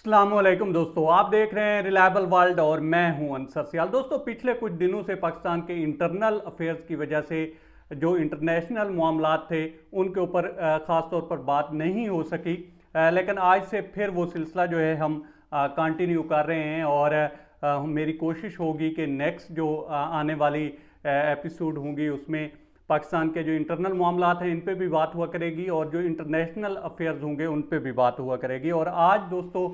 अस्सलामुअलैकुम दोस्तों, आप देख रहे हैं रिलायबल वर्ल्ड और मैं हूं अंसर सियाल। दोस्तों, पिछले कुछ दिनों से पाकिस्तान के इंटरनल अफेयर्स की वजह से जो इंटरनेशनल मामलात थे उनके ऊपर ख़ास तौर पर बात नहीं हो सकी। लेकिन आज से फिर वो सिलसिला जो है हम कंटिन्यू कर रहे हैं और मेरी कोशिश होगी कि नेक्स्ट जो आने वाली एपिसोड होंगी उसमें पाकिस्तान के जो इंटरनल मामलात हैं इन पे भी बात हुआ करेगी और जो इंटरनेशनल अफेयर्स होंगे उन पे भी बात हुआ करेगी। और आज दोस्तों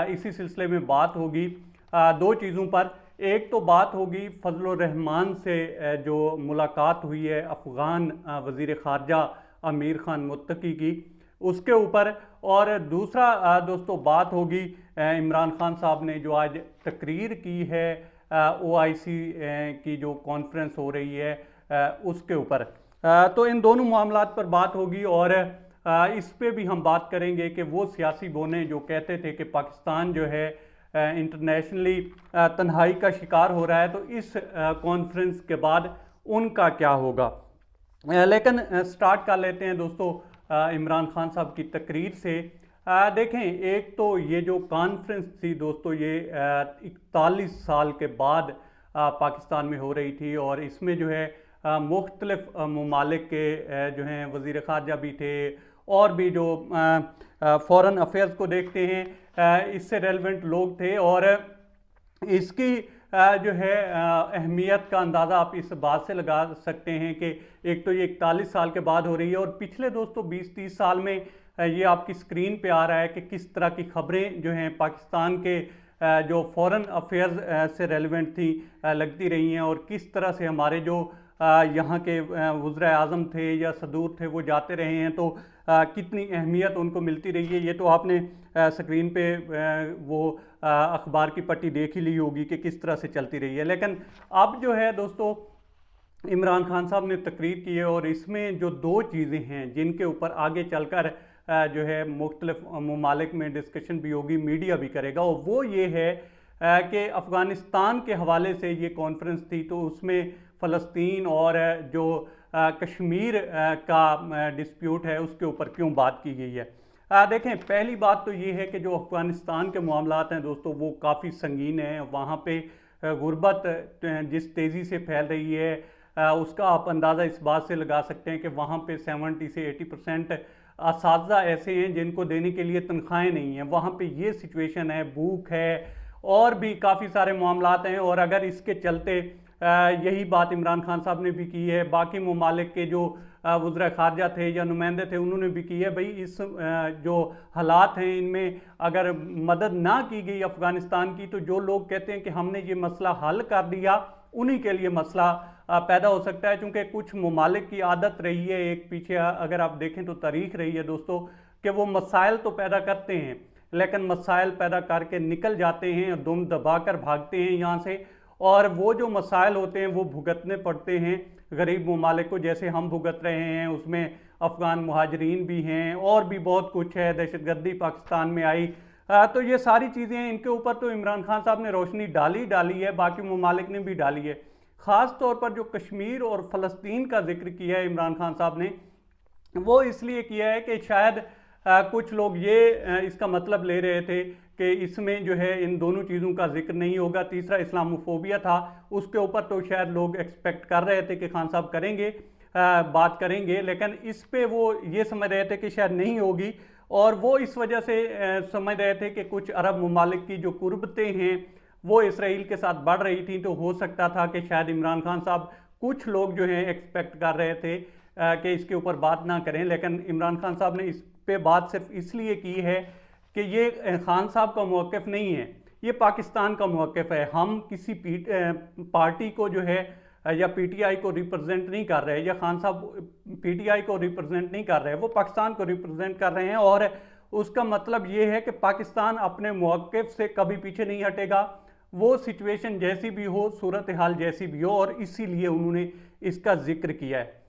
इसी सिलसिले में बात होगी दो चीज़ों पर। एक तो बात होगी फजल रहमान से जो मुलाकात हुई है अफ़गान वज़ीर ख़ारजा अमीर ख़ान मुत्तकी की, उसके ऊपर। और दूसरा दोस्तों बात होगी इमरान खान साहब ने जो आज तकरीर की है OIC की जो कॉन्फ्रेंस हो रही है उसके ऊपर। तो इन दोनों मामलात पर बात होगी और इस पे भी हम बात करेंगे कि वो सियासी बोने जो कहते थे कि पाकिस्तान जो है इंटरनेशनली तन्हाई का शिकार हो रहा है, तो इस कॉन्फ्रेंस के बाद उनका क्या होगा। लेकिन स्टार्ट कर लेते हैं दोस्तों इमरान खान साहब की तकरीर से। देखें, एक तो ये जो कॉन्फ्रेंस थी दोस्तों, ये 41 साल के बाद पाकिस्तान में हो रही थी और इसमें जो है मुख्तलिफ ममालिक के जो हैं वज़ीर ख़ारजा भी थे और भी जो फ़ॉरेन अफेयर्स को देखते हैं इससे रेलिवेंट लोग थे। और इसकी जो है अहमियत का अंदाज़ा आप इस बात से लगा सकते हैं कि एक तो ये 41 साल के बाद हो रही है और पिछले दोस्तों 20-30 साल में ये आपकी स्क्रीन पे आ रहा है कि किस तरह की खबरें जो हैं पाकिस्तान के जो फॉरेन अफेयर्स से रेलिवेंट थी लगती रही हैं और किस तरह से हमारे जो यहाँ के वज़ीर आज़म थे या सदूर थे वो जाते रहे हैं, तो कितनी अहमियत उनको मिलती रही है। ये तो आपने स्क्रीन पे वो अखबार की पट्टी देख ही ली होगी कि किस तरह से चलती रही है। लेकिन अब जो है दोस्तों इमरान खान साहब ने तकरीर की है और इसमें जो दो चीज़ें हैं जिनके ऊपर आगे चलकर जो है मुख्तलिफ ममालिक में डिस्कशन भी होगी, मीडिया भी करेगा, और वो ये है कि अफ़गानिस्तान के हवाले से ये कॉन्फ्रेंस थी, तो उसमें फ़लस्तीन और जो कश्मीर का डिस्प्यूट है उसके ऊपर क्यों बात की गई है। देखें, पहली बात तो ये है कि जो अफ़गानिस्तान के मामलात हैं दोस्तों वो काफ़ी संगीन हैं। वहाँ पे गुर्बत जिस तेज़ी से फैल रही है उसका आप अंदाज़ा इस बात से लगा सकते हैं कि वहाँ पे 70 से 80% असातिज़ा ऐसे हैं जिनको देने के लिए तनख्वाहें नहीं हैं। वहाँ पे ये सिचुएशन है, भूख है और भी काफ़ी सारे मामलात हैं। और अगर इसके चलते यही बात इमरान खान साहब ने भी की है, बाकी ममालिक के जो वज़ीर ख़ारजा थे या नुमाइंदे थे उन्होंने भी की है। भाई इस जो हालात हैं इनमें अगर मदद ना की गई अफ़गानिस्तान की, तो जो लोग कहते हैं कि हमने ये मसला हल कर दिया उन्हीं के लिए मसला पैदा हो सकता है। क्योंकि कुछ ममालिक की आदत रही है, एक पीछे अगर आप देखें तो तारीख रही है दोस्तों, कि वो मसाइल तो पैदा करते हैं लेकिन मसाइल पैदा करके निकल जाते हैं, दुम दबा कर भागते हैं यहाँ से, और वो जो मसाइल होते हैं वो भुगतने पड़ते हैं गरीब ममालिक को, जैसे हम भुगत रहे हैं। उसमें अफ़गान मुहाजिरीन भी हैं और भी बहुत कुछ है, दहशतगर्दी पाकिस्तान में आई। तो ये सारी चीज़ें हैं, इनके ऊपर तो इमरान खान साहब ने रोशनी डाली है, बाकी ममालिक ने भी डाली है। ख़ास तौर पर जो कश्मीर और फ़लस्तीन का जिक्र किया है इमरान खान साहब ने, वो इसलिए किया है कि शायद कुछ लोग ये इसका मतलब ले रहे थे कि इसमें जो है इन दोनों चीज़ों का जिक्र नहीं होगा। तीसरा इस्लामोफोबिया था, उसके ऊपर तो शायद लोग एक्सपेक्ट कर रहे थे कि खान साहब करेंगे, बात करेंगे, लेकिन इस पे वो ये समझ रहे थे कि शायद नहीं होगी। और वो इस वजह से समझ रहे थे कि कुछ अरब ममालिक की जो कुर्बतें हैं वो इसराइल के साथ बढ़ रही थी, तो हो सकता था कि शायद इमरान खान साहब, कुछ लोग जो हैं एक्सपेक्ट कर रहे थे कि इसके ऊपर बात ना करें। लेकिन इमरान खान साहब ने इस पे बात सिर्फ इसलिए की है कि ये खान साहब का मौक़िफ़ नहीं है, ये पाकिस्तान का मौक़िफ़ है। हम किसी पार्टी को जो है या PTI को रिप्रेजेंट नहीं कर रहे, या खान साहब PTI को रिप्रेजेंट नहीं कर रहे, वो पाकिस्तान को रिप्रेजेंट कर रहे हैं। और उसका मतलब ये है कि पाकिस्तान अपने मौक़िफ़ से कभी पीछे नहीं हटेगा, वो सिचुएशन जैसी भी हो, सूरत हाल जैसी भी हो, और इसीलिए उन्होंने इसका जिक्र किया है।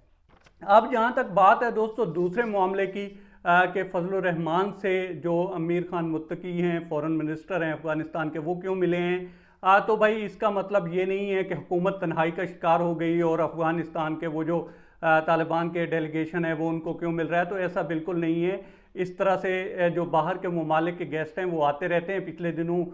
अब जहाँ तक बात है दोस्तों दूसरे मामले की कि फजल रहमान से जो अमीर ख़ान मुत्तकी हैं, फ़ॉरेन मिनिस्टर हैं अफ़गानिस्तान के, वो क्यों मिले हैं। तो भाई इसका मतलब ये नहीं है कि हुकूमत तन्हाई का शिकार हो गई और अफ़गानिस्तान के वो जो तालिबान के डेलीगेशन है वो उनको क्यों मिल रहा है, तो ऐसा बिल्कुल नहीं है। इस तरह से जो बाहर के ममालिक के गेस्ट हैं वो आते रहते हैं। पिछले दिनों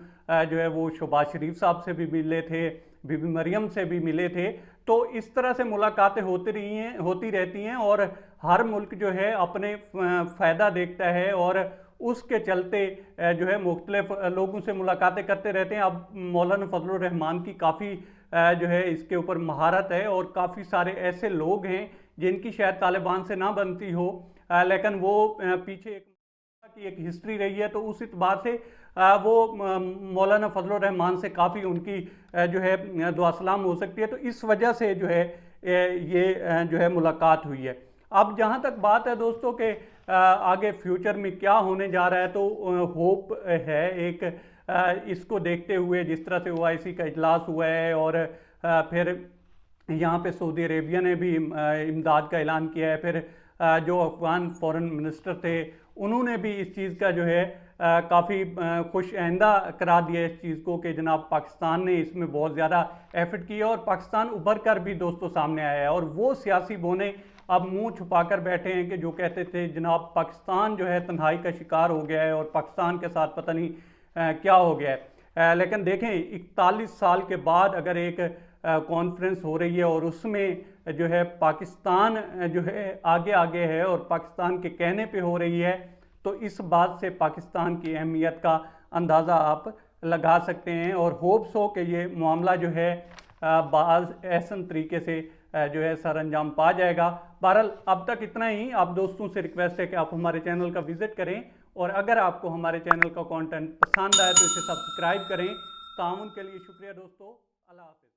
जो है वो शहबाज शरीफ साहब से भी मिले थे, बीबी मरियम से भी मिले थे। तो इस तरह से मुलाकातें होती रहती हैं और हर मुल्क जो है अपने फ़ायदा देखता है और उसके चलते जो है मुख्तलिफ लोगों से मुलाकातें करते रहते हैं। अब मौलाना फजलुर रहमान की काफ़ी जो है इसके ऊपर महारत है और काफ़ी सारे ऐसे लोग हैं जिनकी शायद तालिबान से ना बनती हो, लेकिन वो पीछे एक हिस्ट्री रही है, तो उस एतबार से वो मौलाना फजलुर रहमान से काफ़ी उनकी जो है दुआ सलाम हो सकती है। तो इस वजह से जो है ये जो है मुलाकात हुई है। अब जहाँ तक बात है दोस्तों के आगे फ्यूचर में क्या होने जा रहा है, तो होप है एक इसको देखते हुए जिस तरह से OIC का इजलास हुआ है और फिर यहाँ पे सऊदी अरेबिया ने भी इमदाद का ऐलान किया है, फिर जो अफगान फॉरेन मिनिस्टर थे उन्होंने भी इस चीज़ का जो है काफ़ी खुश आइंदा करा दिया इस चीज़ को कि जनाब पाकिस्तान ने इसमें बहुत ज़्यादा एफर्ट किया और पाकिस्तान उभर कर भी दोस्तों सामने आया है। और वो सियासी बोने अब मुंह छुपाकर बैठे हैं कि जो कहते थे जनाब पाकिस्तान जो है तन्हाई का शिकार हो गया है और पाकिस्तान के साथ पता नहीं क्या हो गया है। लेकिन देखें 41 साल के बाद अगर एक कॉन्फ्रेंस हो रही है और उसमें जो है पाकिस्तान जो है आगे आगे है और पाकिस्तान के कहने पे हो रही है, तो इस बात से पाकिस्तान की अहमियत का अंदाज़ा आप लगा सकते हैं। और होप्स हो कि ये मामला जो है बाज़ ऐसन तरीके से जो है सर अंजाम पा जाएगा। बहरहाल अब तक इतना ही। आप दोस्तों से रिक्वेस्ट है कि आप हमारे चैनल का विज़िट करें और अगर आपको हमारे चैनल का कंटेंट पसंद आए तो इसे सब्सक्राइब करें। ताउन के लिए शुक्रिया दोस्तों। अल्लाह हाफ़िज़।